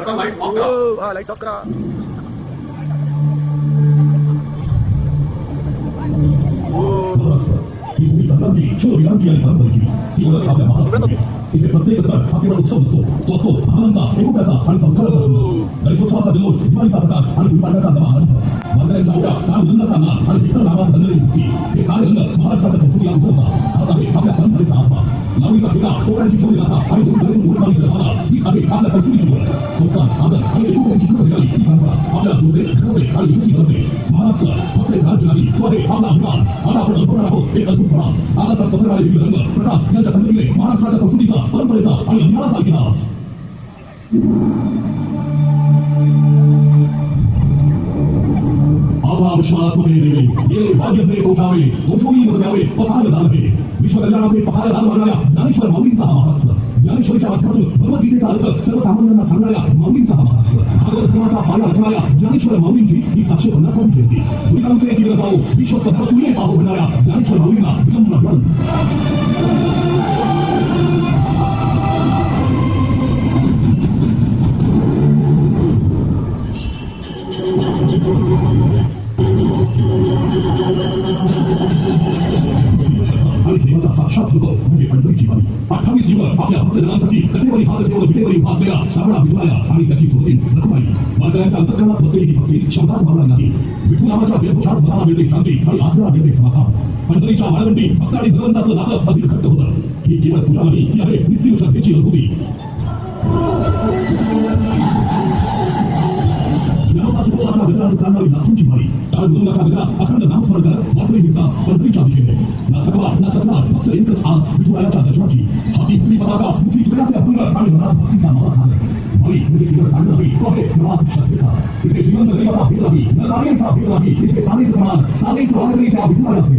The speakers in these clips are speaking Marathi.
आता लाईट ऑफ करा. हा लाईट्स ऑफ करा. ही भूमी संतांची शूरवीरांची आणि परंपरेची ही ओळख आपल्या महाराष्ट्राची. इथे प्रत्येक सण हा केवळ उत्सव नसतो, तो असतो भावनांचा, एकोप्याचा आणि संस्काराचा सुंदर. गणेशोत्सवाचा जल्लोष, दिवाळीचा प्रकार आणि गुढीपाडव्याचा नवा आनंद, वारकऱ्यांच्या आवड्या, काल रंगाचा नाद आणि विठ्ठल नामात रंगलेली मुक्ती, हे सारे रंग महाराष्ट्राच्या संस्कृतीला उजळवतात. हाच आहे आपल्या परंपरेचा आत्मा. लावणीचा ठेका, कोकणाची ठेवली गाथा आणि दूरदूरून उडताना जलमाला, हीच आहे आपल्या संस्कृतीची ओळख. संस्कार, आदर आणि एकोप्याची घडवलेली ही परंपरा आपल्याला जोडते, घडवते आणि विकसित बनवते. महाराष्ट्र फक्त एक राज्य नाही, तो आहे आपला अभिमान. आता आपण अनुभवणार आहोत एक अद्भुत प्रवास. आता तर पसरणारे विविध रंग, प्रकाश यांच्या संगतीने महाराष्ट्राच्या संस्कृतीचा, परंपरेचा आणि अभिमानाचा इतिहास. आता विश्वात मध्ये देवे, ये भाग्यते पोषावे, दोषोनी द्यावे, पसार दानवे. विश्वकल्याणाचे पसार दान मारणाऱ्या ज्ञानेश्वर माऊलींचा हा महाराष्ट्र. ज्ञानेश्वरीच्या माध्यमातून भगवद्गीतेचा अर्थ सर्वसामान्यांना सांगणाऱ्या माऊलींचा हा महाराष्ट्र. भागवत धर्माचा पाया रचणाऱ्या ज्ञानेश्वर माऊलींची ही 750वी जयंती. पुलिकांचे दिवस जाऊ, विश्वस्त सूर्य पाहू म्हणणाऱ्या ज्ञानेश्वर माऊलींना विनम्र वंदन. आणि देवाचा साक्षात रूप म्हणजे पंढरीची वारी. 28 युग आपल्या भक्तजनांसाठी कथेवरी हात ठेवून विटेवरी उभा असलेला सावळा विठुराया आणि त्याची सोबती रखुमाई. वारकऱ्यांच्या अंतःकरणात बसलेली ही भक्ती शब्दात मारणार नाही. विठू नामाच्या वेशभूषात मनाला मिळते शांती आणि आत्म्याला मिळते समाधान. पंढरीच्या वाळवंटी भक्त आणि भगवंताचं नातं अधिक घट्ट होतं. ही केवळ पूजा नाही, ही आहे निस्सीम श्रद्धेची अनुभूती. चालणारी नाथांची वारी. कारण मृदुंगाचा गजरा अखंड नामस्मरण करत वारकरी निघतात पंढरीच्या दिशेने. ना थकवा ना थकणार, फक्त एकच आस विठुरायाच्या दर्शनाची. हाती फुली पताका, मुठी तुकड्याचे अभंग आणि मनात भक्तीचा नाद झाले. वारी म्हणजे केवळ चालणं नाही, तो आहे प्रवास श्रद्धेचा. इथे जिवंत दैवाचा भेद नाही, न नारायणचा भेद नाही. इथे सानेच समान, सानेच वारकरी त्या विठुरायाचे.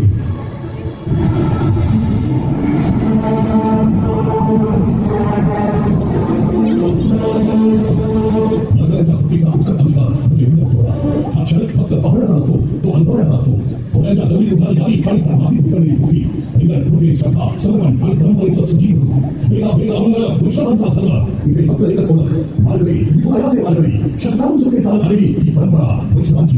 भक्तीचा उत्कट आविष्कार म्हणजे विनोद सोहळा. हा क्षण फक्त पाहण्याचा नसतो, तो अनुभवण्याचा असतो. घोड्यांच्या दौडीत उठणारी गाडी आणि त्या मातीत मिसळलेली भूमी, रिंगण, फुगे, श्रद्धा, समर्पण आणि परंपरेचं सजीव रूप. वेगळा वेगळा रंग, वैष्णवांचा धर्म. इथे फक्त एकच ओळख, वारकरी, विठुरायाचे वारकरी. शतकानुशतके चालत आलेली ही परंपरा वैष्णवांची.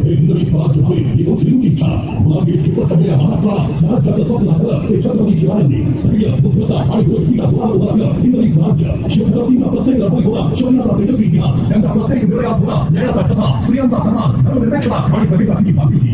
हिंदवी स्वराज्य नव्हे, ही मुस्लिमची इच्छा. गुलामी चिपटलेल्या महाराष्ट्राला स्वराज्याचं स्वप्न लागलं ते छत्रपती शिवाजींनी. धैर्य, बुद्धिमत्ता आणि दूरदृष्टीच्या जोरात उभं राहिलं हिंदवी स्वराज्य. छत्रपतींचा प्रत्येक लढाईत होता शौर्याचा तेजस्वी इतिहास. त्यांच्या प्रत्येक विजयात होता न्यायाचा ठसा, स्त्रियांचा सन्मान, धर्मनिरपेक्षता आणि प्रगतीसाठी बांधिलकी.